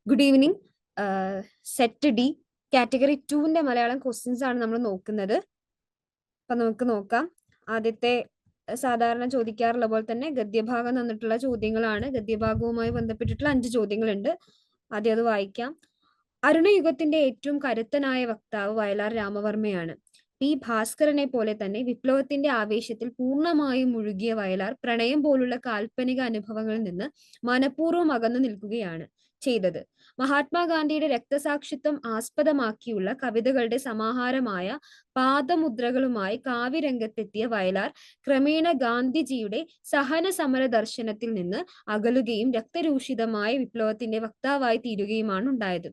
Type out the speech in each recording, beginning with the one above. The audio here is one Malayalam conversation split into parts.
Good evening. Set D category 2ന്റെ മലയാളം ക്വസ്റ്റ്യൻസ് ആണ് നമ്മൾ നോക്കുന്നത്. അപ്പൊ നമുക്ക് നോക്കാം. ആദ്യത്തെ സാധാരണ ചോദിക്കാറുള്ള പോലെ തന്നെ ഗദ്യഭാഗം തന്നിട്ടുള്ള ചോദ്യങ്ങളാണ്. ഗദ്യഭാഗവുമായി ബന്ധപ്പെട്ടിട്ടുള്ള 5 ചോദ്യങ്ങളുണ്ട്. ആദ്യം അത് വായിക്കാം. അരുണയുഗത്തിന്റെ ഏറ്റവും കരുത്തനായ വക്താവ് വയലാർ രാമവർമ്മയാണ്. പി ഭാസ്കരനെ പോലെ തന്നെ വിപ്ലവത്തിന്റെ ആവേശത്തിൽ പൂർണ്ണമായും മുഴുകിയ വയലാർ പ്രണയം പോലുള്ള കാൽപ്പനിക അനുഭവങ്ങളിൽ നിന്ന് മനഃപൂർവ്വം അകന്നു നിൽക്കുകയാണ് ചെയ്തത്. മഹാത്മാഗാന്ധിയുടെ രക്തസാക്ഷിത്വം ആസ്പദമാക്കിയുള്ള കവിതകളുടെ സമാഹാരമായ പാദമുദ്രകളുമായി കാവ്യരംഗത്തെത്തിയ വയലാർ ക്രമേണ ഗാന്ധിജിയുടെ സഹന സമര ദർശനത്തിൽ നിന്ന് അകലുകയും രക്തരൂഷിതമായ വിപ്ലവത്തിന്റെ വക്താവായി തീരുകയുമാണ് ഉണ്ടായത്.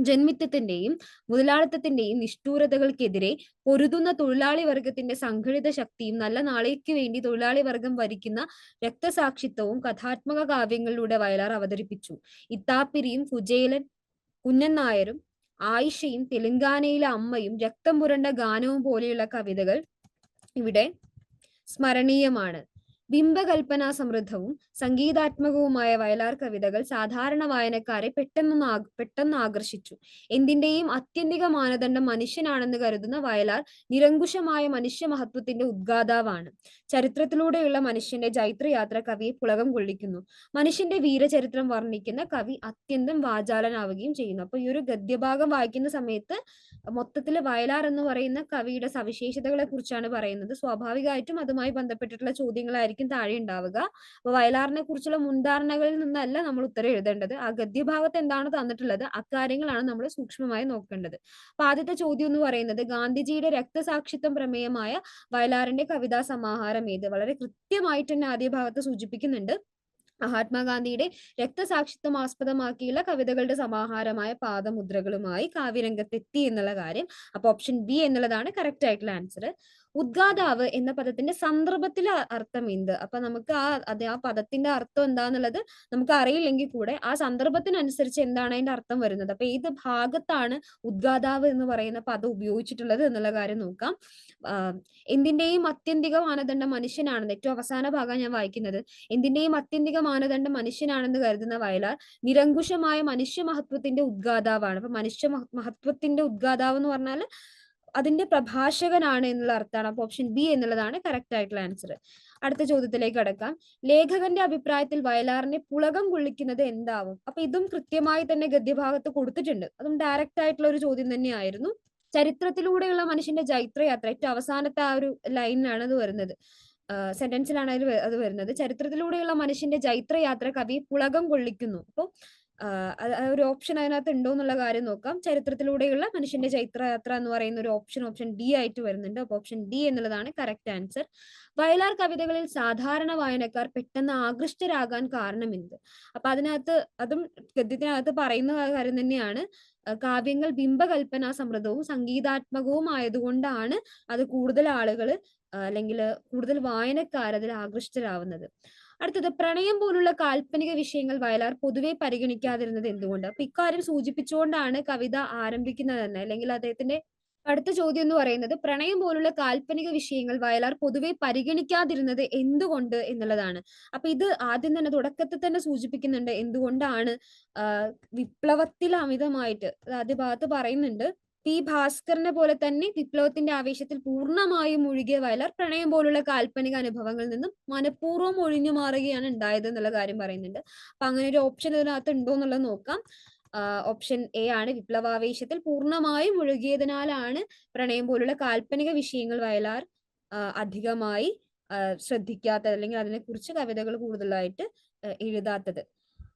ജന്മിത്വത്തിന്റെയും മുതലാളിത്തത്തിന്റെയും നിഷ്ഠൂരതകൾക്കെതിരെ പൊരുതുന്ന തൊഴിലാളി വർഗത്തിന്റെ സംഘടിത ശക്തിയും നല്ല നാളേക്ക് വേണ്ടി തൊഴിലാളി വർഗം വരിക്കുന്ന രക്തസാക്ഷിത്വവും കഥാത്മക കാവ്യങ്ങളിലൂടെ വയലാർ അവതരിപ്പിച്ചു. ഇത്താപ്പിരിയും കുചേലൻ കുഞ്ഞൻ നായരും ആയിഷയും തെലങ്കാനയിലെ അമ്മയും രക്തം പുരണ്ട ഗാനവും പോലെയുള്ള കവിതകൾ ഇവിടെ സ്മരണീയമാണ്. ബിംബകൽപ്പനാ സമൃദ്ധവും സംഗീതാത്മകവുമായ വയലാർ കവിതകൾ സാധാരണ വായനക്കാരെ പെട്ടെന്ന് ആകർഷിച്ചു. എന്തിന്റെയും അത്യന്തിക മാനദണ്ഡം മനുഷ്യനാണെന്ന് കരുതുന്ന വയലാർ നിരങ്കുശമായ മനുഷ്യ മഹത്വത്തിന്റെ ഉദ്ഗാതാവാണ്. ചരിത്രത്തിലൂടെയുള്ള മനുഷ്യന്റെ ജൈത്രയാത്ര കവിയെ പുളകം കൊള്ളിക്കുന്നു. മനുഷ്യന്റെ വീരചരിത്രം വർണ്ണിക്കുന്ന കവി അത്യന്തം വാചാലനാവുകയും ചെയ്യുന്നു. അപ്പൊ ഈ ഒരു ഗദ്യഭാഗം വായിക്കുന്ന സമയത്ത് മൊത്തത്തിൽ വയലാർ എന്ന് പറയുന്ന കവിയുടെ സവിശേഷതകളെ കുറിച്ചാണ് പറയുന്നത്. സ്വാഭാവികമായിട്ടും അതുമായി ബന്ധപ്പെട്ടിട്ടുള്ള ചോദ്യങ്ങളായിരിക്കും താഴെ ഉണ്ടാവുക. അപ്പൊ വയലാറിനെ കുറിച്ചുള്ള മുൻധാരണകളിൽ നിന്നല്ല നമ്മൾ ഉത്തരം എഴുതേണ്ടത്. ആ ഗദ്യഭാഗത്ത് എന്താണ് തന്നിട്ടുള്ളത് അക്കാര്യങ്ങളാണ് നമ്മൾ സൂക്ഷ്മമായി നോക്കേണ്ടത്. അപ്പൊ ആദ്യത്തെ ചോദ്യം എന്ന് പറയുന്നത് ഗാന്ധിജിയുടെ രക്തസാക്ഷിത്വം പ്രമേയമായ വയലാറിന്റെ കവിതാ സമാഹാരം ഏത്? വളരെ കൃത്യമായിട്ട് തന്നെ ആദ്യ ഭാഗത്ത് സൂചിപ്പിക്കുന്നുണ്ട്. മഹാത്മാഗാന്ധിയുടെ രക്തസാക്ഷിത്വം ആസ്പദമാക്കിയുള്ള കവിതകളുടെ സമാഹാരമായ പാദമുദ്രകളുമായി കാവ്യരംഗത്തെത്തി എന്നുള്ള കാര്യം. അപ്പൊ ഓപ്ഷൻ ബി എന്നുള്ളതാണ് കറക്റ്റ് ആയിട്ടുള്ള ആൻസർ. ഉദ്ഗാതാവ് എന്ന പദത്തിന്റെ സന്ദർഭത്തിലെ അർത്ഥം എന്ത്? അപ്പൊ നമുക്ക് ആ പദത്തിന്റെ അർത്ഥം എന്താന്നുള്ളത് നമുക്ക് അറിയില്ലെങ്കിൽ കൂടെ ആ സന്ദർഭത്തിനനുസരിച്ച് എന്താണ് അതിന്റെ അർത്ഥം വരുന്നത്, അപ്പൊ ഏത് ഭാഗത്താണ് ഉദ്ഗാതാവ് എന്ന് പറയുന്ന പദം ഉപയോഗിച്ചിട്ടുള്ളത് എന്നുള്ള കാര്യം നോക്കാം. എന്തിന്റെയും അത്യന്തിക മാനദണ്ഡം മനുഷ്യനാണെന്ന് ഏറ്റവും അവസാന ഭാഗം ഞാൻ വായിക്കുന്നത്. എന്തിന്റെയും അത്യന്തിക മാനദണ്ഡം മനുഷ്യനാണെന്ന് കരുതുന്ന വയലാർ നിരങ്കുശമായ മനുഷ്യ മഹത്വത്തിന്റെ ഉദ്ഗാതാവാണ്. അപ്പൊ മനുഷ്യ മഹത്വത്തിന്റെ ഉദ്ഗാതാവ് എന്ന് പറഞ്ഞാൽ അതിന്റെ പ്രഭാഷകനാണ് എന്നുള്ള അർത്ഥമാണ്. അപ്പൊ ഓപ്ഷൻ ബി എന്നുള്ളതാണ് കറക്റ്റ് ആയിട്ടുള്ള ആൻസർ. അടുത്ത ചോദ്യത്തിലേക്ക് കടക്കാം. ലേഖകന്റെ അഭിപ്രായത്തിൽ വയലാറിനെ പുളകം കൊള്ളിക്കുന്നത് എന്താവും? അപ്പൊ ഇതും കൃത്യമായി തന്നെ ഗദ്യഭാഗത്ത് കൊടുത്തിട്ടുണ്ട്. അതും ഡയറക്റ്റ് ആയിട്ടുള്ള ഒരു ചോദ്യം തന്നെയായിരുന്നു. ചരിത്രത്തിലൂടെയുള്ള മനുഷ്യന്റെ ജൈത്രയാത്ര ഏറ്റവും അവസാനത്തെ ആ ഒരു ലൈനിലാണ് അത് വരുന്നത്. സെന്റൻസിലാണ് അത് വരുന്നത്. ചരിത്രത്തിലൂടെയുള്ള മനുഷ്യന്റെ ജൈത്രയാത്ര കവി പുളകം കൊള്ളിക്കുന്നു. അപ്പോൾ ഒരു ഓപ്ഷൻ അതിനകത്ത് ഉണ്ടോ എന്നുള്ള കാര്യം നോക്കാം. ചരിത്രത്തിലൂടെയുള്ള മനുഷ്യന്റെ ചൈത്രയാത്ര എന്ന് പറയുന്ന ഒരു ഓപ്ഷൻ ഡി ആയിട്ട് വരുന്നുണ്ട്. അപ്പൊ ഓപ്ഷൻ ഡി എന്നുള്ളതാണ് കറക്റ്റ് ആൻസർ. വയലാർ കവിതകളിൽ സാധാരണ വായനക്കാർ പെട്ടെന്ന് ആകൃഷ്ടരാകാൻ കാരണം എന്ത്? അപ്പൊ അതും ഗദ്യത്തിനകത്ത് പറയുന്ന കാര്യം തന്നെയാണ്. കാവ്യങ്ങൾ ബിംബകൽപ്പനാ സമൃദ്ധവും സംഗീതാത്മകവും ആയതുകൊണ്ടാണ് അത് കൂടുതൽ ആളുകൾ അല്ലെങ്കിൽ കൂടുതൽ വായനക്കാർ അതിൽ ആകൃഷ്ടരാവുന്നത്. അടുത്തത് പ്രണയം പോലുള്ള കാൽപ്പനിക വിഷയങ്ങൾ വയലാർ പൊതുവെ പരിഗണിക്കാതിരുന്നത് എന്തുകൊണ്ട്? അപ്പൊ ഇക്കാര്യം സൂചിപ്പിച്ചുകൊണ്ടാണ് കവിത ആരംഭിക്കുന്നത് തന്നെ. അല്ലെങ്കിൽ അദ്ദേഹത്തിന്റെ അടുത്ത ചോദ്യം എന്ന് പറയുന്നത് പ്രണയം പോലുള്ള കാൽപ്പനിക വിഷയങ്ങൾ വയലാർ പൊതുവെ പരിഗണിക്കാതിരുന്നത് എന്തുകൊണ്ട് എന്നുള്ളതാണ്. അപ്പൊ ഇത് ആദ്യം തന്നെ തുടക്കത്തിൽ തന്നെ സൂചിപ്പിക്കുന്നുണ്ട് എന്തുകൊണ്ടാണ് വിപ്ലവത്തിൽ അമിതമായിട്ട് ആദ്യ ഭാഗത്ത് പറയുന്നുണ്ട്. പി ഭാസ്കരനെ പോലെ തന്നെ വിപ്ലവത്തിന്റെ ആവേശത്തിൽ പൂർണ്ണമായും മുഴുകിയ വയലാർ പ്രണയം പോലുള്ള കാൽപ്പനിക അനുഭവങ്ങളിൽ നിന്നും മനഃപൂർവ്വം ഒഴിഞ്ഞു മാറുകയാണ് ഉണ്ടായത് എന്നുള്ള കാര്യം പറയുന്നുണ്ട്. അപ്പൊ അങ്ങനെ ഒരു ഓപ്ഷൻ ഇതിനകത്ത് ഉണ്ടോ എന്നുള്ളത് നോക്കാം. ഓപ്ഷൻ എ ആണ്. വിപ്ലവാവേശത്തിൽ പൂർണ്ണമായും മുഴുകിയതിനാലാണ് പ്രണയം പോലുള്ള കാൽപ്പനിക വിഷയങ്ങൾ വയലാർ അധികമായി ശ്രദ്ധിക്കാത്തത് അല്ലെങ്കിൽ അതിനെക്കുറിച്ച് കവിതകൾ കൂടുതലായിട്ട് എഴുതാത്തത്.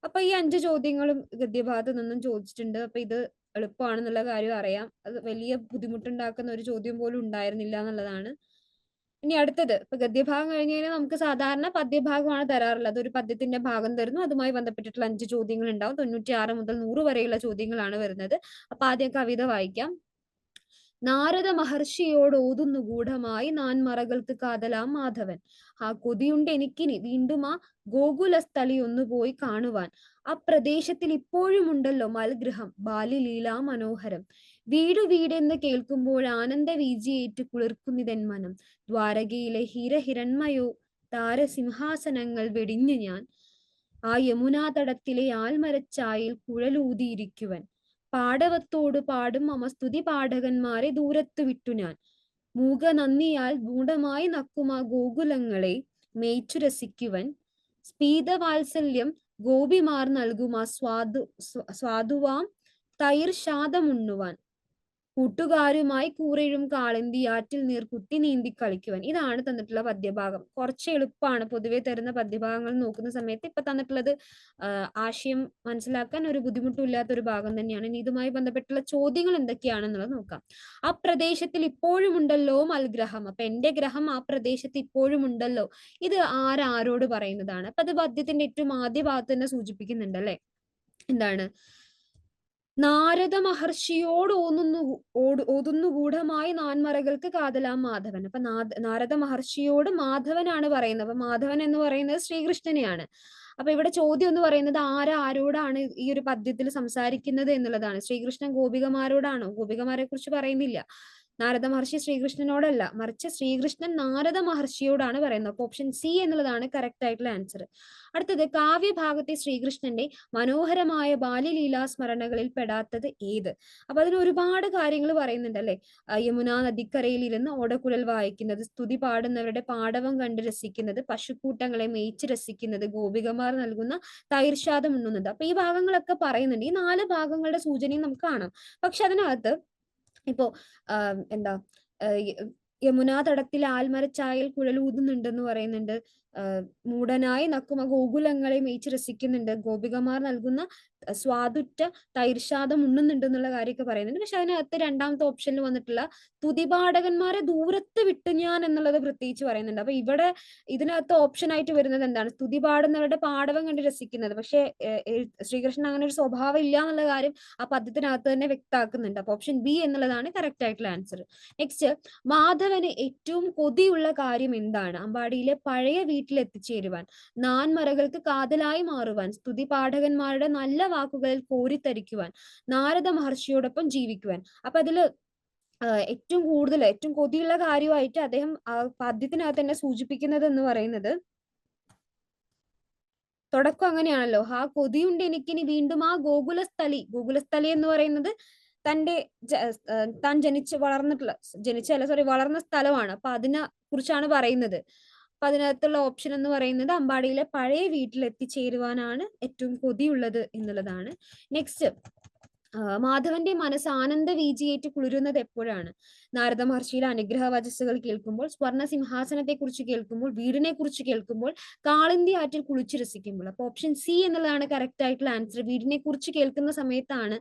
അപ്പൊ ഈ 5 ചോദ്യങ്ങളും ഗദ്യഭാഗത്ത് നിന്നും ചോദിച്ചിട്ടുണ്ട്. അപ്പൊ ഇത് എളുപ്പമാണെന്നുള്ള കാര്യം അറിയാം. അത് വലിയ ബുദ്ധിമുട്ടുണ്ടാക്കുന്ന ഒരു ചോദ്യം പോലും ഉണ്ടായിരുന്നില്ല എന്നുള്ളതാണ്. ഇനി അടുത്തത് ഇപ്പൊ ഗദ്യഭാഗം കഴിഞ്ഞ് കഴിഞ്ഞാൽ നമുക്ക് സാധാരണ പദ്യഭാഗമാണ് തരാറുള്ളത്. ഒരു പദ്യത്തിന്റെ ഭാഗം തരുന്നു, അതുമായി ബന്ധപ്പെട്ടിട്ടുള്ള 5 ചോദ്യങ്ങൾ ഉണ്ടാവും. 96 മുതൽ 100 വരെയുള്ള ചോദ്യങ്ങളാണ് വരുന്നത്. അപ്പൊ ആദ്യം കവിത വായിക്കാം. നാരദ മഹർഷിയോട് ഓതുന്നു ഗൂഢമായി നാൻമറകൾക്ക് കാതലാം മാധവൻ. ആ കൊതിയുണ്ട് എനിക്കിനി വീണ്ടും ആ ഗോകുലസ്ഥലി ഒന്ന് പോയി കാണുവാൻ. ആ പ്രദേശത്തിൽ ഇപ്പോഴുമുണ്ടല്ലോ മൽഗൃഹം ബാല്യലീലാ മനോഹരം. വീടെന്ന് കേൾക്കുമ്പോൾ ആനന്ദ വീജിയേറ്റ് കുളിർക്കുന്നിതൻ മനം. ദ്വാരകയിലെ ഹിരഹിരൺമയോ താരസിംഹാസനങ്ങൾ വെടിഞ്ഞു ഞാൻ. ആ യമുനാ തടത്തിലെ ആൽമരച്ചായിൽ കുഴലൂതിയിരിക്കുവൻ. പാടവത്തോട് പാടും മമസ്തുതി പാഠകന്മാരെ ദൂരത്ത് വിട്ടു ഞാൻ. മൂക നന്ദിയാൽ ഗൂഢമായി നക്കുമാ ഗോകുലങ്ങളെ മേച്ചു രസിക്കുവൻ. സ്പീതവാത്സല്യം ഗോപിമാർ നൽകുമാ സ്വാദുവാം തൈർ ശാതമുണ്ണുവാൻ. കൂട്ടുകാരുമായി കൂറെഴും കാളന്തി ആറ്റിൽ നീർ കുട്ടി നീന്തി കളിക്കുവാൻ. ഇതാണ് തന്നിട്ടുള്ള പദ്യഭാഗം. കുറച്ച് എളുപ്പമാണ് പൊതുവെ തരുന്ന പദ്യഭാഗങ്ങൾ നോക്കുന്ന സമയത്ത്. ഇപ്പൊ തന്നിട്ടുള്ളത് ആശയം മനസ്സിലാക്കാൻ ഒരു ബുദ്ധിമുട്ടും ഇല്ലാത്ത ഒരു ഭാഗം തന്നെയാണ്. ഇനി ഇതുമായി ബന്ധപ്പെട്ടുള്ള ചോദ്യങ്ങൾ എന്തൊക്കെയാണെന്നുള്ളത് നോക്കാം. ആ പ്രദേശത്തിൽ ഇപ്പോഴും ഉണ്ടല്ലോ മൽഗ്രഹം. അപ്പൊ എന്റെ ഗ്രഹം ആ പ്രദേശത്ത് ഇപ്പോഴും ഉണ്ടല്ലോ. ഇത് ആരോട് പറയുന്നതാണ്? അപ്പൊ അത് പദ്യത്തിന്റെ ഏറ്റവും ആദ്യ ഭാഗത്ത് തന്നെ സൂചിപ്പിക്കുന്നുണ്ട് അല്ലെ. എന്താണ്? നാരദ മഹർഷിയോട് ഓതുന്നു ഗൂഢമായി നാൻമറകൾക്ക് കാതലാം മാധവൻ. അപ്പൊ നാരദ മഹർഷിയോട് മാധവനാണ് പറയുന്നത്. അപ്പൊ മാധവൻ എന്ന് പറയുന്നത് ശ്രീകൃഷ്ണനെയാണ്. അപ്പൊ ഇവിടെ ചോദ്യം എന്ന് പറയുന്നത് ആരോടാണ് ഈ ഒരു പദ്യത്തിൽ സംസാരിക്കുന്നത് എന്നുള്ളതാണ്. ശ്രീകൃഷ്ണൻ ഗോപികമാരോടാണോ? ഗോപികമാരെ കുറിച്ച് പറയുന്നില്ല. നാരദ മഹർഷി ശ്രീകൃഷ്ണനോടല്ല, മറിച്ച് ശ്രീകൃഷ്ണൻ നാരദ മഹർഷിയോടാണ് പറയുന്നത്. അപ്പൊ ഓപ്ഷൻ സി എന്നുള്ളതാണ് കറക്റ്റ് ആയിട്ടുള്ള ആൻസർ. അടുത്തത്, കാവ്യഭാഗത്തെ ശ്രീകൃഷ്ണന്റെ മനോഹരമായ ബാല്യലീലാ സ്മരണകളിൽ പെടാത്തത് ഏത്? അപ്പൊ അതിന് ഒരുപാട് കാര്യങ്ങൾ പറയുന്നുണ്ട് അല്ലെ. യമുനാ നദിക്കരയിൽ ഇരുന്ന് ഓടക്കുഴൽ വായിക്കുന്നത്, സ്തുതി പാടുന്നവരുടെ പാടവം കണ്ട് രസിക്കുന്നത്, പശുക്കൂട്ടങ്ങളെ മേയിച്ച് രസിക്കുന്നത്, ഗോപികമാർ നൽകുന്ന തൈർശാദം ഉണ്ണുന്നത്. അപ്പൊ ഈ ഭാഗങ്ങളൊക്കെ പറയുന്നുണ്ട്. ഈ 4 ഭാഗങ്ങളുടെ സൂചനയും നമുക്ക് കാണാം. പക്ഷെ അതിനകത്ത് ഇപ്പോ എന്താ യമുനാ തടത്തിൽ ആൽമരച്ചായൽ കുഴലൂതുന്നുണ്ടെന്ന് പറയുന്നുണ്ട്. മൂടനായി നക്കുമ ഗോകുലങ്ങളെ മേയിച്ച് രസിക്കുന്നുണ്ട്. ഗോപികമാർ നൽകുന്ന സ്വാദുറ്റ തൈർശാദം ഉണ്ണുന്നുണ്ട് എന്നുള്ള കാര്യമൊക്കെ പറയുന്നുണ്ട്. പക്ഷെ അതിനകത്ത് രണ്ടാമത്തെ ഓപ്ഷനിൽ വന്നിട്ടുള്ള തുതിപാഠകന്മാരെ ദൂരത്ത് വിട്ടു ഞാൻ എന്നുള്ളത് പ്രത്യേകിച്ച് പറയുന്നുണ്ട്. അപ്പൊ ഇവിടെ ഇതിനകത്ത് ഓപ്ഷൻ ആയിട്ട് വരുന്നത് എന്താണ്? സ്തുതി പാടുന്നവരുടെ പാടവം കണ്ട് രസിക്കുന്നത്. പക്ഷെ ശ്രീകൃഷ്ണൻ അങ്ങനെ ഒരു സ്വഭാവം ഇല്ല എന്നുള്ള കാര്യം ആ പദ്യത്തിനകത്ത് തന്നെ വ്യക്തമാക്കുന്നുണ്ട്. അപ്പൊ ഓപ്ഷൻ ബി എന്നുള്ളതാണ് കറക്റ്റ് ആയിട്ടുള്ള ആൻസർ. നെക്സ്റ്റ്, മാധവന് ഏറ്റവും കൊതിയുള്ള കാര്യം എന്താണ്? അമ്പാടിയിലെ പഴയ വീട്ടിൽ എത്തിച്ചേരുവാൻ, നാൻമറകൾക്ക് കാതലായി മാറുവാൻ, സ്തുതി പാഠകന്മാരുടെ നല്ല വാക്കുകളിൽ കോരിത്തരിക്കുവാൻ, നാരദ മഹർഷിയോടൊപ്പം ജീവിക്കുവാൻ. അപ്പൊ അതില് ഏറ്റവും കൊതിയുള്ള കാര്യമായിട്ട് അദ്ദേഹം ആ പദ്യത്തിനകത്ത് തന്നെ സൂചിപ്പിക്കുന്നത് എന്ന് പറയുന്നത്, തുടക്കം അങ്ങനെയാണല്ലോ, ആ കൊതിയുണ്ട് എനിക്കിനി വീണ്ടും ആ ഗോകുലസ്ഥലി എന്ന് പറയുന്നത് താൻ വളർന്ന സ്ഥലമാണ്. അപ്പൊ അതിനെ കുറിച്ചാണ് പറയുന്നത്. അപ്പൊ അതിനകത്തുള്ള ഓപ്ഷൻ എന്ന് പറയുന്നത് അമ്പാടിയിലെ പഴയ വീട്ടിൽ എത്തിച്ചേരുവാനാണ് ഏറ്റവും കൊതിയുള്ളത് എന്നുള്ളതാണ്. നെക്സ്റ്റ്, മാധവന്റെ മനസ്സ് ആനന്ദ വീജിയേറ്റ് കുളിരുന്നത് എപ്പോഴാണ്? നാരദ മഹർഷിയുടെ അനുഗ്രഹ വചസ്സുകൾ കേൾക്കുമ്പോൾ, സ്വർണ്ണ സിംഹാസനത്തെ കുറിച്ച് കേൾക്കുമ്പോൾ, വീടിനെ കുറിച്ച് കേൾക്കുമ്പോൾ, കാളിന്തി ആറ്റിൽ കുളിച്ചു രസിക്കുമ്പോൾ. അപ്പൊ ഓപ്ഷൻ സി എന്നുള്ളതാണ് കറക്റ്റ് ആയിട്ടുള്ള ആൻസർ. വീടിനെ കുറിച്ച് കേൾക്കുന്ന സമയത്താണ്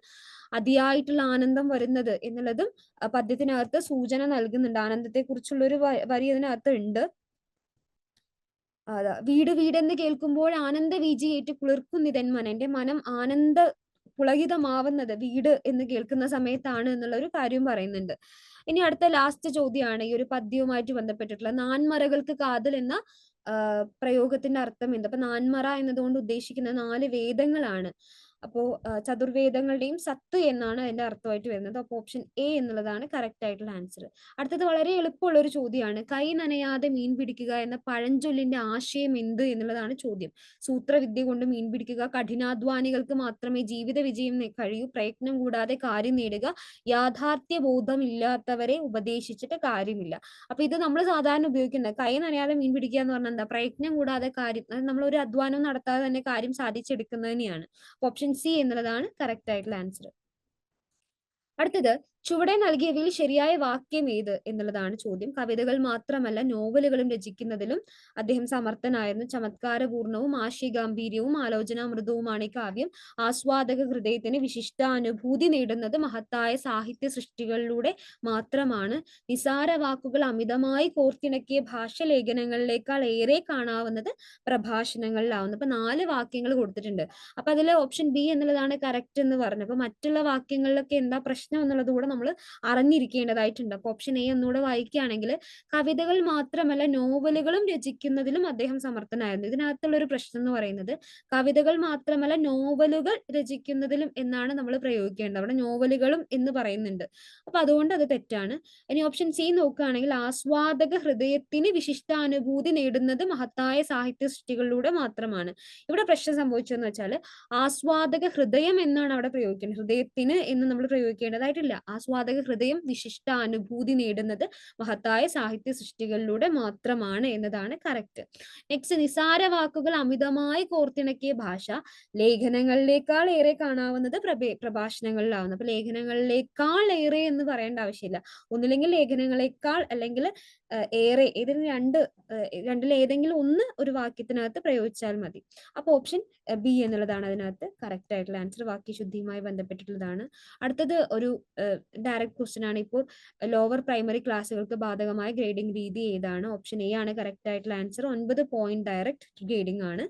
അതിയായിട്ടുള്ള ആനന്ദം വരുന്നത് എന്നുള്ളതും പദ്യത്തിനകത്ത് സൂചന നൽകുന്നുണ്ട്. ആനന്ദത്തെ കുറിച്ചുള്ള ഒരു വരി അതിനകത്ത് ഉണ്ട്. വീട് വീടെന്ന് കേൾക്കുമ്പോൾ ആനന്ദ വീജിയേറ്റ് കുളിർക്കുന്നിതൻ മനം. എന്റെ മനം ആനന്ദ പുളകിതമാവുന്നത് വീട് എന്ന് കേൾക്കുന്ന സമയത്താണ് എന്നുള്ള ഒരു കാര്യം പറയുന്നുണ്ട്. ഇനി അടുത്ത ലാസ്റ്റ് ചോദ്യമാണ് ഈ ഒരു പദ്യവുമായിട്ട് ബന്ധപ്പെട്ടിട്ടുള്ള. നാൻമറകൾക്ക് കാതൽ എന്ന പ്രയോഗത്തിന്റെ അർത്ഥം എന്ത്? അപ്പൊ നാൻമറ എന്നതുകൊണ്ട് ഉദ്ദേശിക്കുന്ന 4 വേദങ്ങളാണ്. അപ്പോ ചതുർവേദങ്ങളുടെയും സത്ത് എന്നാണ് അതിന്റെ അർത്ഥമായിട്ട് വരുന്നത്. അപ്പൊ ഓപ്ഷൻ എ എന്നുള്ളതാണ് കറക്റ്റ് ആയിട്ടുള്ള ആൻസർ. അടുത്തത് വളരെ എളുപ്പമുള്ള ഒരു ചോദ്യമാണ്. കൈ നനയാതെ മീൻ പിടിക്കുക എന്ന പഴഞ്ചൊല്ലിന്റെ ആശയം എന്ത് എന്നുള്ളതാണ് ചോദ്യം. സൂത്രവിദ്യ കൊണ്ട് മീൻ പിടിക്കുക, കഠിനാധ്വാനികൾക്ക് മാത്രമേ ജീവിത വിജയം കഴിയൂ, പ്രയത്നം കൂടാതെ കാര്യം നേടുക, യാഥാർത്ഥ്യ ബോധമില്ലാത്തവരെ ഉപദേശിച്ചിട്ട് കാര്യമില്ല. അപ്പൊ ഇത് നമ്മൾ സാധാരണ ഉപയോഗിക്കുന്നത്, കൈ നനയാതെ മീൻ പിടിക്കുക എന്ന് പറഞ്ഞാൽ എന്താ? പ്രയത്നം കൂടാതെ കാര്യം, നമ്മൾ ഒരു അധ്വാനം നടത്താതെ തന്നെ കാര്യം സാധിച്ചെടുക്കുന്നതിനെയാണ്. ഓപ്ഷൻ സി എന്നുള്ളതാണ് കറക്റ്റ് ആയിട്ടുള്ള ആൻസർ. അടുത്തത്, ചുവടെ നൽകിയവയിൽ ശരിയായ വാക്യം ഏത് എന്നുള്ളതാണ് ചോദ്യം. കവിതകൾ മാത്രമല്ല നോവലുകളും രചിക്കുന്നതിലും അദ്ദേഹം സമർത്ഥനായിരുന്നു. ചമത്കാരപൂർണവും ആശയഗാംഭീര്യവും ആലോചനാമൃതവുമാണ് ഈ കാവ്യം. ആസ്വാദക ഹൃദയത്തിന് വിശിഷ്ടാനുഭൂതി നേടുന്നത് മഹത്തായ സാഹിത്യ സൃഷ്ടികളിലൂടെ മാത്രമാണ്. നിസാര വാക്കുകൾ അമിതമായി കോർത്തിണക്കിയ ഭാഷ്യലേഖനങ്ങളിലേക്കാൾ ഏറെ കാണാവുന്നത് പ്രഭാഷണങ്ങളിലാവുന്നു. അപ്പൊ 4 വാക്യങ്ങൾ കൊടുത്തിട്ടുണ്ട്. അപ്പൊ അതിൽ ഓപ്ഷൻ ബി എന്നുള്ളതാണ് കറക്റ്റ് എന്ന് പറഞ്ഞു. അപ്പൊ മറ്റുള്ള വാക്യങ്ങളിലൊക്കെ എന്താ പ്രശ്നം എന്നുള്ളത് കൂടെ നമ്മൾ അറിഞ്ഞിരിക്കേണ്ടതായിട്ടുണ്ട്. അപ്പൊ ഓപ്ഷൻ എ ഒന്നുകൂടെ വായിക്കുകയാണെങ്കിൽ കവിതകൾ മാത്രമല്ല നോവലുകളും രചിക്കുന്നതിലും അദ്ദേഹം സമർത്ഥനായിരുന്നു. ഇതിനകത്തുള്ള ഒരു പ്രശ്നം എന്ന് പറയുന്നത് കവിതകൾ മാത്രമല്ല നോവലുകൾ രചിക്കുന്നതിലും എന്നാണ് നമ്മൾ പ്രയോഗിക്കേണ്ടത്. അവിടെ നോവലുകളും എന്ന് പറയുന്നുണ്ട്. അപ്പൊ അതുകൊണ്ട് അത് തെറ്റാണ്. ഇനി ഓപ്ഷൻ സി നോക്കുകയാണെങ്കിൽ ആസ്വാദക ഹൃദയത്തിന് വിശിഷ്ടാനുഭൂതി നേടുന്നത് മഹത്തായ സാഹിത്യ സൃഷ്ടികളിലൂടെ മാത്രമാണ്. ഇവിടെ പ്രശ്നം സംഭവിച്ചതെന്ന് വെച്ചാൽ ആസ്വാദക ഹൃദയം എന്നാണ് അവിടെ പ്രയോഗിക്കേണ്ടത്. ഹൃദയത്തിന് എന്ന് നമ്മൾ പ്രയോഗിക്കേണ്ടതായിട്ടില്ല. ആസ്വാദക ഹൃദയം വിശിഷ്ടാനുഭൂതി നേടുന്നത് മഹത്തായ സാഹിത്യ സൃഷ്ടികളിലൂടെ മാത്രമാണ് എന്നതാണ് കറക്റ്റ്. നെക്സ്റ്റ്, നിസാര വാക്കുകൾ അമിതമായി കോർത്തിണക്കിയ ഭാഷ ലേഖനങ്ങളിലേക്കാൾ ഏറെ കാണാവുന്നത് പ്രഭാഷണങ്ങളിലാവുന്നു. അപ്പൊ ലേഖനങ്ങളിലേക്കാൾ ഏറെ എന്ന് പറയേണ്ട ആവശ്യമില്ല. ഒന്നില്ലെങ്കിൽ ലേഖനങ്ങളെക്കാൾ അല്ലെങ്കിൽ ഏറെ, രണ്ടിൽ ഏതെങ്കിലും ഒന്ന് ഒരു വാക്യത്തിനകത്ത് പ്രയോഗിച്ചാൽ മതി. അപ്പൊ ഓപ്ഷൻ ബി എന്നുള്ളതാണ് അതിനകത്ത് കറക്റ്റ് ആയിട്ടുള്ള ആൻസർ. വാക്യശുദ്ധിയുമായി ബന്ധപ്പെട്ടിട്ടുള്ളതാണ്. അടുത്തത് ഒരു ഡയറക്റ്റ് ക്വസ്റ്റ്യൻ ആണ്. ഇപ്പോൾ ലോവർ പ്രൈമറി ക്ലാസ്സുകൾക്ക് ബാധകമായ ഗ്രേഡിംഗ് രീതി ഏതാണ്? ഓപ്ഷൻ എ ആണ് കറക്റ്റ് ആയിട്ടുള്ള ആൻസർ. 9 പോയിന്റ് ഡയറക്റ്റ് ഗ്രേഡിംഗ് ആണ്.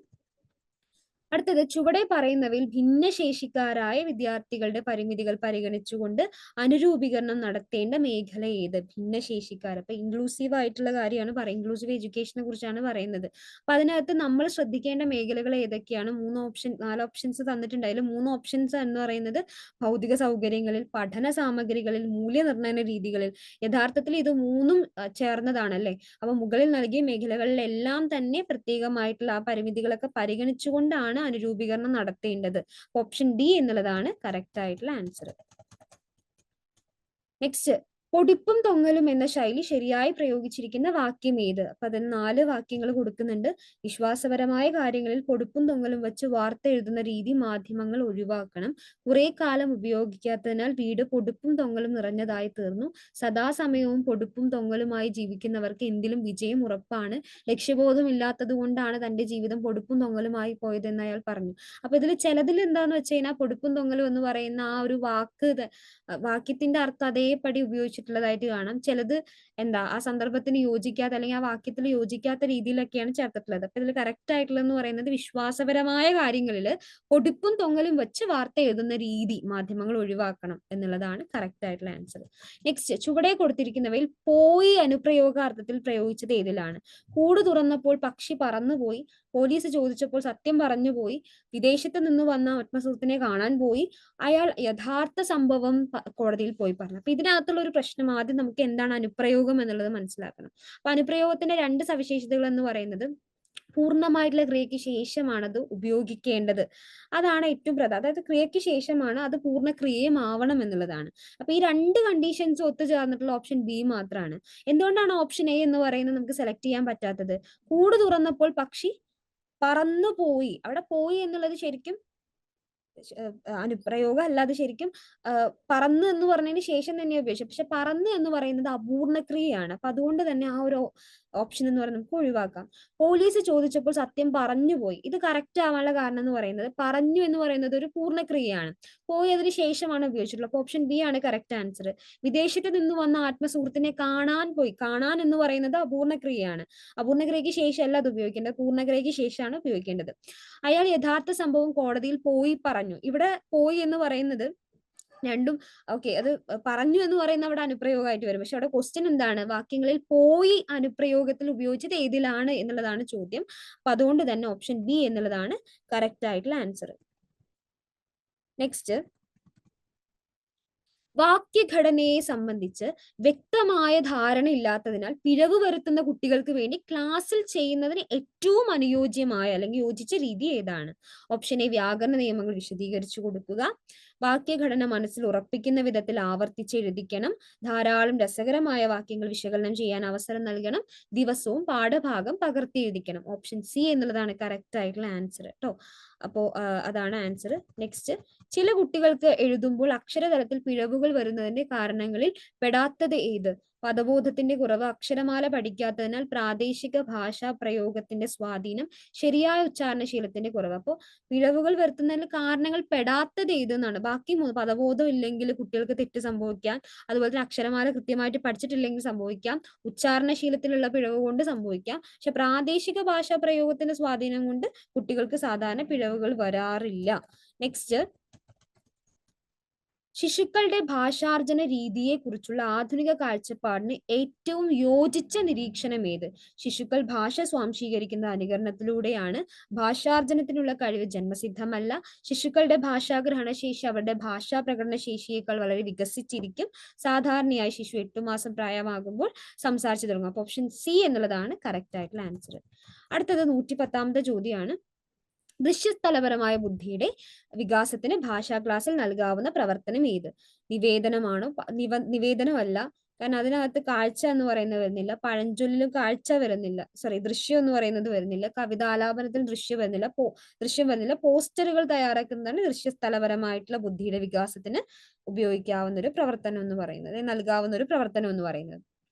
അടുത്തത്, ചുവടെ പറയുന്നവയിൽ ഭിന്നശേഷിക്കാരായ വിദ്യാർത്ഥികളുടെ പരിമിതികൾ പരിഗണിച്ചുകൊണ്ട് അനുരൂപീകരണം നടത്തേണ്ട മേഖല ഏത്? ഭിന്നശേഷിക്കാർ. അപ്പൊ ഇൻക്ലൂസീവ് ആയിട്ടുള്ള കാര്യമാണ് പറയുന്നത്. ഇൻക്ലൂസീവ് എഡ്യൂക്കേഷനെ കുറിച്ചാണ് പറയുന്നത്. അപ്പൊ അതിനകത്ത് നമ്മൾ ശ്രദ്ധിക്കേണ്ട മേഖലകൾ ഏതൊക്കെയാണ്? 4 ഓപ്ഷൻസ് തന്നിട്ടുണ്ട്. അതിൽ 3 ഓപ്ഷൻസ് എന്ന് പറയുന്നത് ഭൗതിക സൗകര്യങ്ങളിൽ, പഠന സാമഗ്രികളിൽ, മൂല്യനിർണ്ണയ രീതികളിൽ. യഥാർത്ഥത്തിൽ ഇത് മൂന്നും ചേർന്നതാണല്ലേ. അപ്പൊ മുകളിൽ നൽകിയ മേഖലകളിലെല്ലാം തന്നെ പ്രത്യേകമായിട്ടുള്ള ആ പരിമിതികളൊക്കെ പരിഗണിച്ചുകൊണ്ടാണ് അനുരൂപീകരണം നടത്തേണ്ടത്. ഓപ്ഷൻ ഡി എന്നുള്ളതാണ് കറക്റ്റ് ആയിട്ടുള്ള ആൻസർ. നെക്സ്റ്റ്, പൊടിപ്പും തൊങ്ങലും എന്ന ശൈലി ശരിയായി പ്രയോഗിച്ചിരിക്കുന്ന വാക്യം ഏത്? അപ്പൊ അതിന് 4 വാക്യങ്ങൾ കൊടുക്കുന്നുണ്ട്. വിശ്വാസപരമായ കാര്യങ്ങളിൽ പൊടിപ്പും തൊങ്ങലും വെച്ച് വാർത്ത എഴുതുന്ന രീതി മാധ്യമങ്ങൾ ഒഴിവാക്കണം. കുറെ കാലം ഉപയോഗിക്കാത്തതിനാൽ വീട് പൊടിപ്പും തൊങ്ങലും നിറഞ്ഞതായി തീർന്നു. സദാസമയവും പൊടിപ്പും തൊങ്ങലുമായി ജീവിക്കുന്നവർക്ക് എന്തിലും വിജയം ഉറപ്പാണ്. ലക്ഷ്യബോധമില്ലാത്തത് കൊണ്ടാണ് തന്റെ ജീവിതം പൊടിപ്പും തൊങ്ങലുമായി പോയതെന്ന് അയാൾ പറഞ്ഞു. അപ്പൊ ഇതിൽ ചിലതിൽ എന്താന്ന് വെച്ച് കഴിഞ്ഞാൽ പൊടിപ്പും തൊങ്ങലും എന്ന് പറയുന്ന ആ ഒരു വാക്യത്തിന്റെ അർത്ഥം അതേപടി ഉപയോഗിച്ചിട്ടുള്ളതായിട്ട് കാണാം. ചിലത് ആ സന്ദർഭത്തിന് യോജിക്കാത്ത അല്ലെങ്കിൽ ആ വാക്യത്തിൽ യോജിക്കാത്ത രീതിയിലൊക്കെയാണ് ചേർത്തിട്ടുള്ളത്. അപ്പൊ ഇതിൽ കറക്റ്റ് ആയിട്ടുള്ളതെന്ന് പറയുന്നത് വിശ്വാസപരമായ കാര്യങ്ങളിൽ പൊടിപ്പും തൊങ്ങലും വെച്ച് വാർത്ത എഴുതുന്ന രീതി മാധ്യമങ്ങൾ ഒഴിവാക്കണം എന്നുള്ളതാണ് കറക്റ്റ് ആയിട്ടുള്ള ആൻസർ. നെക്സ്റ്റ്, ചുവടെ കൊടുത്തിരിക്കുന്നവയിൽ പോയി അനുപ്രയോഗാർത്ഥത്തിൽ പ്രയോഗിച്ചത് ഏതിലാണ്? കൂട് തുറന്നപ്പോൾ പക്ഷി പറന്നുപോയി, പോലീസ് ചോദിച്ചപ്പോൾ സത്യം പറഞ്ഞുപോയി, വിദേശത്ത് നിന്ന് വന്ന ആത്മസുഹൃത്തിനെ കാണാൻ പോയി, അയാൾ യഥാർത്ഥ സംഭവം കോടതിയിൽ പോയി പറഞ്ഞു. അപ്പൊ ഇതിനകത്തുള്ള ഒരു പ്രശ്നം ആദ്യം നമുക്ക് എന്താണ് അനുപ്രയോഗം എന്നുള്ളത് മനസ്സിലാക്കണം. അപ്പൊ അനുപ്രയോഗത്തിന്റെ 2 സവിശേഷതകൾ എന്ന് പറയുന്നത് പൂർണ്ണമായിട്ടുള്ള ക്രിയയ്ക്ക് ശേഷമാണ് അത് ഉപയോഗിക്കേണ്ടത്. അതാണ് ഏറ്റവും പ്രധാനം. അതായത് ക്രിയയ്ക്ക് ശേഷമാണ് അത് പൂർണ്ണ ക്രിയയും ആവണം എന്നുള്ളതാണ്. അപ്പൊ ഈ 2 കണ്ടീഷൻസ് ഒത്തുചേർന്നിട്ടുള്ള ഓപ്ഷൻ ബി മാത്രമാണ്. എന്തുകൊണ്ടാണ് ഓപ്ഷൻ എ എന്ന് പറയുന്നത് നമുക്ക് സെലക്ട് ചെയ്യാൻ പറ്റാത്തത്? കൂട് തുറന്നപ്പോൾ പക്ഷി പറന്നു പോയി. അവിടെ പോയി എന്നുള്ളത് ശരിക്കും അനുപ്രയോഗം അല്ലാതെ ശരിക്കും പറന്ന് എന്ന് പറഞ്ഞതിന് ശേഷം തന്നെ ഉപയോഗിച്ചു. പക്ഷെ പറന്ന് എന്ന് പറയുന്നത് അപൂർണക്രിയയാണ്. അപ്പൊ അതുകൊണ്ട് തന്നെ ആ ഒരു ഓപ്ഷൻ എന്ന് പറയുന്നത് നമുക്ക് ഒഴിവാക്കാം. പോലീസ് ചോദിച്ചപ്പോൾ സത്യം പറഞ്ഞു പോയി. ഇത് കറക്റ്റ് ആവാനുള്ള കാരണം എന്ന് പറയുന്നത് പറഞ്ഞു എന്ന് പറയുന്നത് ഒരു പൂർണ്ണക്രിയയാണ്. പോയി അതിന് ശേഷമാണ് ഉപയോഗിച്ചിട്ടുള്ളത്. അപ്പൊ ഓപ്ഷൻ ബി ആണ് കറക്റ്റ് ആൻസർ. വിദേശത്ത് നിന്ന് വന്ന ആത്മസുഹൃത്തിനെ കാണാൻ പോയി. കാണാൻ എന്ന് പറയുന്നത് അപൂർണക്രിയയാണ്. അപൂർണക്രിയയ്ക്ക് ശേഷമല്ല അത് ഉപയോഗിക്കേണ്ടത്, പൂർണ്ണക്രിയയ്ക്ക് ശേഷമാണ് ഉപയോഗിക്കേണ്ടത്. അയാൾ യഥാർത്ഥ സംഭവം കോടതിയിൽ പോയി പറഞ്ഞു. ഇവിടെ പോയി എന്ന് പറയുന്നത് രണ്ടും ഓക്കെ, അത് പറഞ്ഞു എന്ന് പറയുന്ന അവിടെ അനുപ്രയോഗമായിട്ട് വരും. പക്ഷെ അവിടെ ക്വസ്റ്റ്യൻ എന്താണ്? വാക്യങ്ങളിൽ പോയി അനുപ്രയോഗത്തിൽ ഉപയോഗിച്ചത് ഏതിലാണ് എന്നുള്ളതാണ് ചോദ്യം. അപ്പൊ അതുകൊണ്ട് തന്നെ ഓപ്ഷൻ ബി എന്നുള്ളതാണ് കറക്റ്റ് ആയിട്ടുള്ള ആൻസർ. നെക്സ്റ്റ്, വാക്യഘടനയെ സംബന്ധിച്ച് വ്യക്തമായ ധാരണ ഇല്ലാത്തതിനാൽ പിഴവ് വരുത്തുന്ന കുട്ടികൾക്ക് വേണ്ടി ക്ലാസ്സിൽ ചെയ്യുന്നതിന് ഏറ്റവും അനുയോജ്യമായ അല്ലെങ്കിൽ യോജിച്ച രീതി ഏതാണ്? ഓപ്ഷൻ എ, വ്യാകരണ നിയമങ്ങൾ വിശദീകരിച്ചു കൊടുക്കുക. വാക്യഘടന മനസ്സിൽ ഉറപ്പിക്കുന്ന വിധത്തിൽ ആവർത്തിച്ച് എഴുതിക്കണം. ധാരാളം രസകരമായ വാക്യങ്ങൾ വിശകലനം ചെയ്യാൻ അവസരം നൽകണം. ദിവസവും പാഠഭാഗം പകർത്തി എഴുതിക്കണം. ഓപ്ഷൻ സി എന്നുള്ളതാണ് കറക്റ്റ് ആയിട്ടുള്ള ആൻസർ കേട്ടോ. അപ്പോ അതാണ് ആൻസർ. നെക്സ്റ്റ്, ചില കുട്ടികൾക്ക് എഴുതുമ്പോൾ അക്ഷരതലത്തിൽ പിഴവുകൾ വരുന്നതിന്റെ കാരണങ്ങളിൽ പെടാത്തത് ഏത്? പദബോധത്തിന്റെ കുറവ്, അക്ഷരമാല പഠിക്കാത്തതിനാൽ, പ്രാദേശിക ഭാഷാ പ്രയോഗത്തിന്റെ സ്വാധീനം, ശരിയായ ഉച്ചാരണശീലത്തിന്റെ കുറവ്. അപ്പോൾ പിഴവുകൾ വരുത്തുന്നതിന് കാരണങ്ങൾ പെടാത്തത് ഏതെന്നാണ്. ബാക്കി പദബോധം ഇല്ലെങ്കിൽ കുട്ടികൾക്ക് തെറ്റ് സംഭവിക്കാം. അതുപോലെ തന്നെ അക്ഷരമാല കൃത്യമായിട്ട് പഠിച്ചിട്ടില്ലെങ്കിൽ സംഭവിക്കാം. ഉച്ചാരണശീലത്തിലുള്ള പിഴവ് കൊണ്ട് സംഭവിക്കാം. പക്ഷെ പ്രാദേശിക ഭാഷാ പ്രയോഗത്തിന്റെ സ്വാധീനം കൊണ്ട് കുട്ടികൾക്ക് സാധാരണ പിഴവുകൾ വരാറില്ല. നെക്സ്റ്റ്, ശിശുക്കളുടെ ഭാഷാർജന രീതിയെക്കുറിച്ചുള്ള ആധുനിക കാഴ്ചപ്പാടിന് ഏറ്റവും യോജിച്ച നിരീക്ഷണം ഏത്? ശിശുക്കൾ ഭാഷ സ്വാംശീകരിക്കുന്ന അനുകരണത്തിലൂടെയാണ്. ഭാഷാർജനത്തിനുള്ള കഴിവ് ജന്മസിദ്ധമല്ല. ശിശുക്കളുടെ ഭാഷാഗ്രഹണശേഷി അവരുടെ ഭാഷാ പ്രകടന ശേഷിയേക്കാൾ വളരെ വികസിച്ചിരിക്കും. സാധാരണയായി ശിശു 8 മാസം പ്രായമാകുമ്പോൾ സംസാരിച്ചു തുടങ്ങും. അപ്പൊ ഓപ്ഷൻ സി എന്നുള്ളതാണ് കറക്റ്റ് ആയിട്ടുള്ള ആൻസർ. അടുത്തത് 110ാമത്തെ ചോദ്യമാണ്. ദൃശ്യസ്ഥലപരമായ ബുദ്ധിയുടെ വികാസത്തിന് ഭാഷാ ക്ലാസ്സിൽ നൽകാവുന്ന പ്രവർത്തനം ഏത്? നിവേദനമാണോ? നിവേദനമല്ല, കാരണം അതിനകത്ത് കാഴ്ച എന്ന് പറയുന്നത് വരുന്നില്ല. പഴഞ്ചൊല്ലിലും കാഴ്ച വരുന്നില്ല. ദൃശ്യം എന്ന് പറയുന്നത് വരുന്നില്ല. കവിതാലാപനത്തിൽ ദൃശ്യം വരുന്നില്ല. പോസ്റ്ററുകൾ തയ്യാറാക്കുന്നതാണ് ദൃശ്യസ്ഥലപരമായിട്ടുള്ള ബുദ്ധിയുടെ വികാസത്തിന് ഉപയോഗിക്കാവുന്ന ഒരു പ്രവർത്തനം എന്ന് പറയുന്നത്, നൽകാവുന്ന ഒരു പ്രവർത്തനം എന്ന് പറയുന്നത്.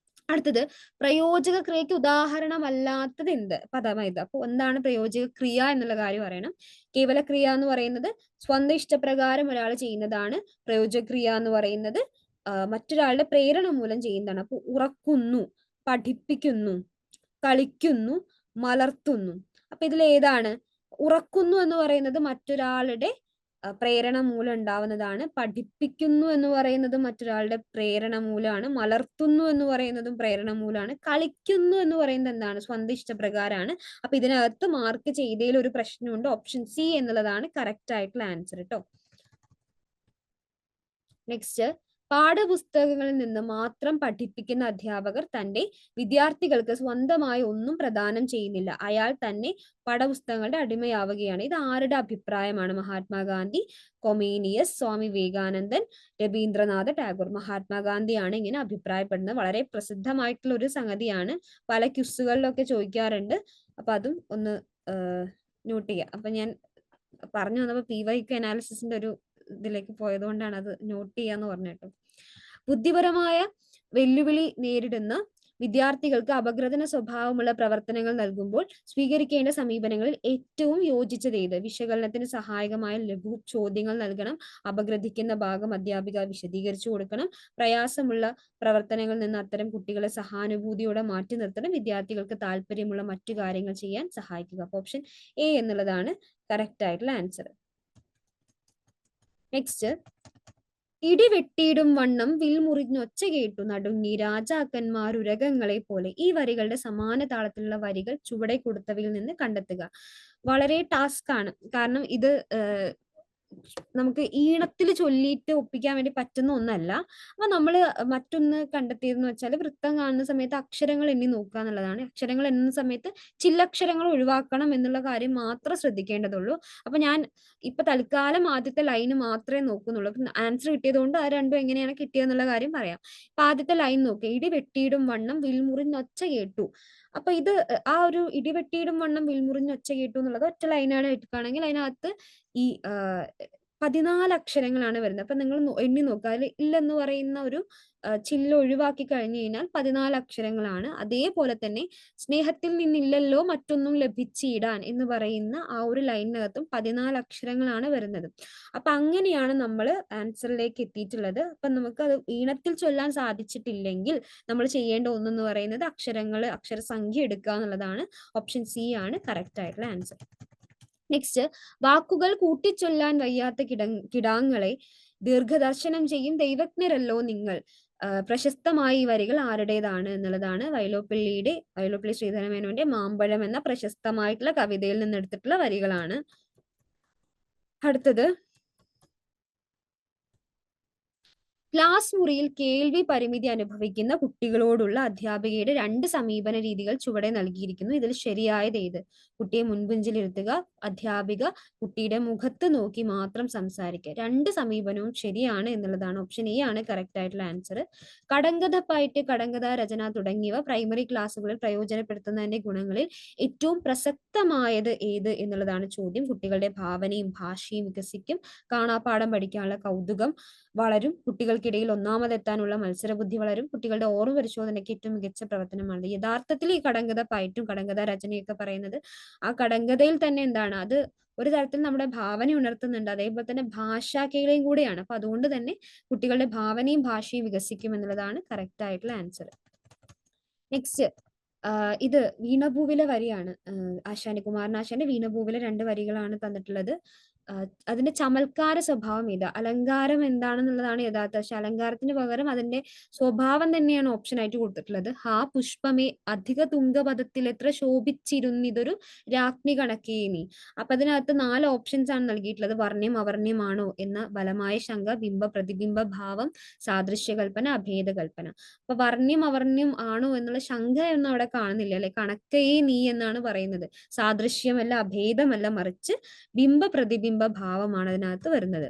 അടുത്തത്, പ്രയോജക ക്രിയയ്ക്ക് ഉദാഹരണമല്ലാത്തത് എന്ത്? പദം ഇത്. അപ്പൊ എന്താണ് പ്രയോജക ക്രിയ എന്നുള്ള കാര്യം അറിയണം. കേവല ക്രിയ എന്ന് പറയുന്നത് സ്വന്തം ഇഷ്ടപ്രകാരം ഒരാൾ ചെയ്യുന്നതാണ്. പ്രയോജക ക്രിയ എന്ന് പറയുന്നത് മറ്റൊരാളുടെ പ്രേരണ മൂലം ചെയ്യുന്നതാണ്. അപ്പൊ ഉറക്കുന്നു, പഠിപ്പിക്കുന്നു, കളിക്കുന്നു, മലർത്തുന്നു. അപ്പൊ ഇതിൽ ഏതാണ്? ഉറക്കുന്നു എന്ന് പറയുന്നത് മറ്റൊരാളുടെ പ്രേരണ മൂലം ഉണ്ടാവുന്നതാണ്. പഠിപ്പിക്കുന്നു എന്ന് പറയുന്നത് മറ്റൊരാളുടെ പ്രേരണ മൂലമാണ്. മലർത്തുന്നു എന്ന് പറയുന്നതും പ്രേരണ മൂലമാണ്. കളിക്കുന്നു എന്ന് പറയുന്നത് എന്താണ്? സ്വന്തം ഇഷ്ടപ്രകാരമാണ്. അപ്പൊ ഇതിനകത്ത് മാർക്ക് ചെയ്തതിൽ ഒരു പ്രശ്നമുണ്ട്. ഓപ്ഷൻ സി എന്നുള്ളതാണ് കറക്റ്റ് ആയിട്ടുള്ള ആൻസർ കേട്ടോ. നെക്സ്റ്റ്, പാഠപുസ്തകങ്ങളിൽ നിന്ന് മാത്രം പഠിപ്പിക്കുന്ന അധ്യാപകർ തന്റെ വിദ്യാർത്ഥികൾക്ക് സ്വന്തമായി ഒന്നും പ്രദാനം ചെയ്യുന്നില്ല. അയാൾ തന്നെ പാഠപുസ്തകങ്ങളുടെ അടിമയാവുകയാണ്. ഇത് ആരുടെ അഭിപ്രായമാണ്? മഹാത്മാഗാന്ധി, കൊമേനിയസ്, സ്വാമി വിവേകാനന്ദൻ, രവീന്ദ്രനാഥ ടാഗോർ. മഹാത്മാഗാന്ധിയാണ് ഇങ്ങനെ അഭിപ്രായപ്പെടുന്നത്. വളരെ പ്രസിദ്ധമായിട്ടുള്ള ഒരു സംഗതിയാണ്. പല ക്വിസുകളിലൊക്കെ ചോദിക്കാറുണ്ട്. അപ്പൊ അതും ഒന്ന് നോട്ട് ചെയ്യുക. അപ്പൊ ഞാൻ പറഞ്ഞു വന്നപ്പോ PYQ അനാലിസിസിന്റെ ഒരു ഇതിലേക്ക് പോയതുകൊണ്ടാണ് അത് നോട്ട് ചെയ്യാന്ന് പറഞ്ഞിട്ടോ. ബുദ്ധിപരമായ വെല്ലുവിളി നേരിടുന്ന വിദ്യാർത്ഥികൾക്ക് അപഗ്രഥന സ്വഭാവമുള്ള പ്രവർത്തനങ്ങൾ നൽകുമ്പോൾ സ്വീകരിക്കേണ്ട സമീപനങ്ങളിൽ ഏറ്റവും യോജിച്ചത് ഏത്? വിശകലനത്തിന് സഹായകമായ ലഘു ചോദ്യങ്ങൾ നൽകണം. അപഗ്രഥിക്കുന്ന ഭാഗം അധ്യാപിക വിശദീകരിച്ചു കൊടുക്കണം. പ്രയാസമുള്ള പ്രവർത്തനങ്ങളിൽ നിന്ന് അത്തരം കുട്ടികളെ സഹാനുഭൂതിയോടെ മാറ്റി നിർത്തണം. വിദ്യാർത്ഥികൾക്ക് താല്പര്യമുള്ള മറ്റു കാര്യങ്ങൾ ചെയ്യാൻ സഹായിക്കുക. അപ്പൊ ഓപ്ഷൻ എ എന്നുള്ളതാണ് കറക്റ്റ് ആയിട്ടുള്ള ആൻസർ. നെക്സ്റ്റ്, ഇടിവെട്ടിയിടും വണ്ണം വിൽമുറിഞ്ഞൊച്ച കേട്ടു നടുങ്ങി രാജാക്കന്മാരുരകങ്ങളെ പോലെ. ഈ വരികളുടെ സമാന താളത്തിലുള്ള വരികൾ ചുവടെ കൊടുത്തവയിൽ നിന്ന് കണ്ടെത്തുക. വളരെ ടാസ്ക് ആണ്, കാരണം ഇത് നമുക്ക് ഈണത്തിൽ ചൊല്ലിയിട്ട് ഒപ്പിക്കാൻ വേണ്ടി പറ്റുന്ന ഒന്നല്ല. അപ്പൊ നമ്മൾ മറ്റൊന്ന് കണ്ടെത്തിയതെന്ന് വെച്ചാൽ, വൃത്തം കാണുന്ന സമയത്ത് അക്ഷരങ്ങൾ എണ്ണി നോക്കുക എന്നുള്ളതാണ്. അക്ഷരങ്ങൾ എണ്ണുന്ന സമയത്ത് ചില്ലക്ഷരങ്ങൾ ഒഴിവാക്കണം എന്നുള്ള കാര്യം മാത്രം ശ്രദ്ധിക്കേണ്ടതുള്ളൂ. അപ്പൊ ഞാൻ ഇപ്പൊ തൽക്കാലം ആദ്യത്തെ ലൈന് മാത്രമേ നോക്കുന്നുള്ളൂ. ആൻസർ കിട്ടിയതുകൊണ്ട് ആ രണ്ടും എങ്ങനെയാണ് കിട്ടിയെന്നുള്ള കാര്യം പറയാം. അപ്പൊ ആദ്യത്തെ ലൈൻ നോക്കുക. ഇടി വെട്ടിയിടും വണ്ണം വിൽമുറിഞ്ഞൊച്ച കേട്ടു. അപ്പൊ ഇത് ആ ഒരു ഇടിവെട്ടിയിടും വണ്ണം വിൽമുറിഞ്ഞൊച്ച കേട്ടു എന്നുള്ളത് ഒറ്റ ലൈനാണ് എടുക്കുകയാണെങ്കിൽ അതിനകത്ത് ഈ 14 അക്ഷരങ്ങളാണ് വരുന്നത്. അപ്പൊ നിങ്ങൾ എണ്ണി നോക്കുക. അതിൽ ഇല്ലെന്ന് പറയുന്ന ഒരു ചില്ല ഒഴിവാക്കി കഴിഞ്ഞു കഴിഞ്ഞാൽ 14 അക്ഷരങ്ങളാണ്. അതേപോലെ തന്നെ സ്നേഹത്തിൽ നിന്നില്ലല്ലോ മറ്റൊന്നും ലഭിച്ചിടാൻ എന്ന് പറയുന്ന ആ ഒരു ലൈനിനകത്തും 14 അക്ഷരങ്ങളാണ് വരുന്നത്. അപ്പൊ അങ്ങനെയാണ് നമ്മൾ ആൻസറിലേക്ക് എത്തിയിട്ടുള്ളത്. അപ്പൊ നമുക്ക് അത് ഈണത്തിൽ ചൊല്ലാൻ സാധിച്ചിട്ടില്ലെങ്കിൽ നമ്മൾ ചെയ്യേണ്ട ഒന്നെന്ന് പറയുന്നത് അക്ഷരസംഖ്യ എടുക്കുക എന്നുള്ളതാണ്. ഓപ്ഷൻ സി ആണ് കറക്റ്റ് ആയിട്ടുള്ള ആൻസർ. നെക്സ്റ്റ്, വാക്കുകൾ കൂട്ടിച്ചൊല്ലാൻ വയ്യാത്ത കിടാങ്ങളെ ദീർഘദർശനം ചെയ്യും ദൈവജ്ഞരല്ലോ നിങ്ങൾ. പ്രശസ്തമായ ഈ വരികൾ ആരുടേതാണ് എന്നുള്ളതാണ്. വൈലോപ്പിള്ളി ശ്രീധരമേനോന്റെ മാമ്പഴം എന്ന പ്രശസ്തമായിട്ടുള്ള കവിതയിൽ നിന്ന് എടുത്തിട്ടുള്ള വരികളാണ്. അടുത്തത്, ക്ലാസ് മുറിയിൽ കേൾവി പരിമിതി അനുഭവിക്കുന്ന കുട്ടികളോടുള്ള അധ്യാപികയുടെ 2 സമീപന രീതികൾ ചുവടെ നൽകിയിരിക്കുന്നു. ഇതിൽ ശരിയായത് ഏത്? കുട്ടിയെ മുൻപെഞ്ചിലിരുത്തുക. അധ്യാപിക കുട്ടിയുടെ മുഖത്ത് നോക്കി മാത്രം സംസാരിക്കുക. 2 സമീപനവും ശരിയാണ് എന്നുള്ളതാണ്. ഓപ്ഷൻ എ ആണ് കറക്റ്റ് ആയിട്ടുള്ള ആൻസർ. കടങ്കഥ പായിട്ട്, കടങ്കഥ രചന തുടങ്ങിയവ പ്രൈമറി ക്ലാസ്സുകളിൽ പ്രയോജനപ്പെടുത്തുന്നതിന്റെ ഗുണങ്ങളിൽ ഏറ്റവും പ്രസക്തമായത് ഏത് എന്നുള്ളതാണ് ചോദ്യം. കുട്ടികളുടെ ഭാവനയും ഭാഷയും വികസിക്കും. കാണാപ്പാഠം പഠിക്കാനുള്ള കൗതുകം വളരും. കുട്ടികൾക്കിടയിൽ ഒന്നാമതെത്താനുള്ള മത്സരബുദ്ധി വളരും. കുട്ടികളുടെ ഓർമ്മ പരിശോധനയ്ക്ക് ഏറ്റവും മികച്ച പ്രവർത്തനമാണ്. യഥാർത്ഥത്തിൽ ഈ കടങ്കഥ പായിട്ടും കടങ്കഥ രചനയൊക്കെ പറയുന്നത് ആ കടങ്കഥയിൽ തന്നെ എന്താണ്, അത് ഒരു തരത്തിൽ നമ്മുടെ ഭാവന ഉണർത്തുന്നുണ്ട്. അതേപോലെ തന്നെ ഭാഷാകേളയും കൂടെയാണ്. അപ്പൊ അതുകൊണ്ട് തന്നെ കുട്ടികളുടെ ഭാവനയും ഭാഷയും വികസിക്കും എന്നുള്ളതാണ് കറക്റ്റ് ആയിട്ടുള്ള ആൻസർ. നെക്സ്റ്റ്, ഇത് വീണഭൂവിലെ വരിയാണ്. കുമാരനാശാന്റെ വീണഭൂവിലെ 2 വരികളാണ് തന്നിട്ടുള്ളത്. അതിന്റെ ചമൽക്കാര സ്വഭാവം ഏതാ? അലങ്കാരം എന്താണെന്നുള്ളതാണ് യഥാർത്ഥ. പക്ഷെ അലങ്കാരത്തിന് പകരം അതിന്റെ സ്വഭാവം തന്നെയാണ് ഓപ്ഷൻ ആയിട്ട് കൊടുത്തിട്ടുള്ളത്. ഹാ പുഷ്പമേ അധിക തുങ്കപദത്തിൽ എത്ര ശോഭിച്ചിരുന്നിതൊരു രാജ്ഞി കണക്കേ നീ. അപ്പൊ അതിനകത്ത് 4 ഓപ്ഷൻസ് ആണ് നൽകിയിട്ടുള്ളത്. വർണ്ണ്യം അവർണ്യമാണോ എന്ന ബലമായ ശങ്ക, ബിംബ പ്രതിബിംബ ഭാവം, സാദൃശ്യകൽപ്പന, അഭേദകൽപ്പന. അപ്പൊ വർണ്ണ്യം അവർണ്യം ആണോ എന്നുള്ള ശങ്ക ഒന്നും അവിടെ കാണുന്നില്ല അല്ലെ. കണക്കേ നീ എന്നാണ് പറയുന്നത്. സാദൃശ്യമല്ല, അഭേദമല്ല, മറിച്ച് ബിംബ പ്രതിബിംബ ഭാവമാണ് അതിനകത്ത് വരുന്നത്.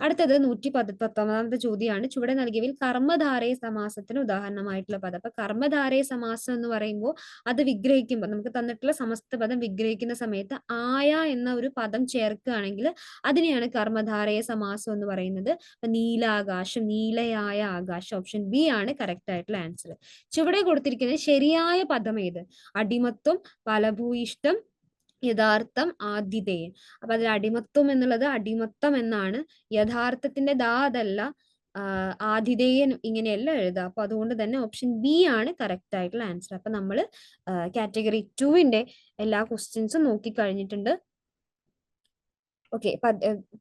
അടുത്തത് 119ാമത്തെ ചോദ്യമാണ്. ചുവടെ നൽകിയവയിൽ കർമ്മധാരയ സമാസത്തിന് ഉദാഹരണമായിട്ടുള്ള പദം. അപ്പൊ കർമ്മധാരയ സമാസം എന്ന് പറയുമ്പോൾ അത് വിഗ്രഹിക്കുമ്പോൾ നമുക്ക് തന്നിട്ടുള്ള സമസ്ത പദം വിഗ്രഹിക്കുന്ന സമയത്ത് ആയ എന്ന ഒരു പദം ചേർക്കുകയാണെങ്കിൽ അതിനെയാണ് കർമ്മധാരയ സമാസം എന്ന് പറയുന്നത്. അപ്പൊ നീലാകാശം, നീലയായ ആകാശം, ഓപ്ഷൻ ബി ആണ് കറക്റ്റ് ആയിട്ടുള്ള ആൻസർ. ചുവടെ കൊടുത്തിരിക്കുന്നത് ശരിയായ പദം ഏത്? അടിമത്വം, ഫലഭൂയിഷ്ടം, യഥാർത്ഥം, ആതിഥേയൻ. അപ്പൊ അതിൽ അടിമത്വം എന്നുള്ളത് അടിമത്തം എന്നാണ്. യഥാർത്ഥത്തിന്റെ ദാ അതല്ല, ആതിഥേയൻ ഇങ്ങനെയല്ല എഴുതുക. അപ്പൊ അതുകൊണ്ട് തന്നെ ഓപ്ഷൻ ബി ആണ് കറക്റ്റ് ആയിട്ടുള്ള ആൻസർ. അപ്പൊ നമ്മൾ കാറ്റഗറി 2വിന്റെ എല്ലാ ക്വസ്റ്റ്യൻസും നോക്കി കഴിഞ്ഞിട്ടുണ്ട്. ഓക്കെ,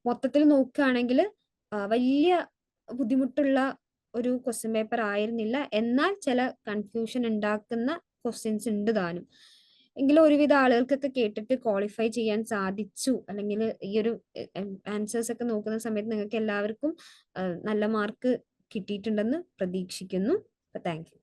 മൊത്തത്തിൽ നോക്കുകയാണെങ്കിൽ വലിയ ബുദ്ധിമുട്ടുള്ള ഒരു ക്വസ്റ്റ്യൻ പേപ്പർ ആയിരുന്നില്ല. എന്നാൽ ചില കൺഫ്യൂഷൻ ഉണ്ടാക്കുന്ന ക്വസ്റ്റ്യൻസ് ഉണ്ട് താനും. എങ്കിലും ഒരുവിധ ആളുകൾക്കൊക്കെ കേട്ടിട്ട് ക്വാളിഫൈ ചെയ്യാൻ സാധിച്ചു. അല്ലെങ്കിൽ ഈ ഒരു ആൻസേഴ്സ് ഒക്കെ നോക്കുന്ന സമയത്ത് നിങ്ങൾക്ക് എല്ലാവർക്കും നല്ല മാർക്ക് കിട്ടിയിട്ടുണ്ടെന്ന് പ്രതീക്ഷിക്കുന്നു. Thank you.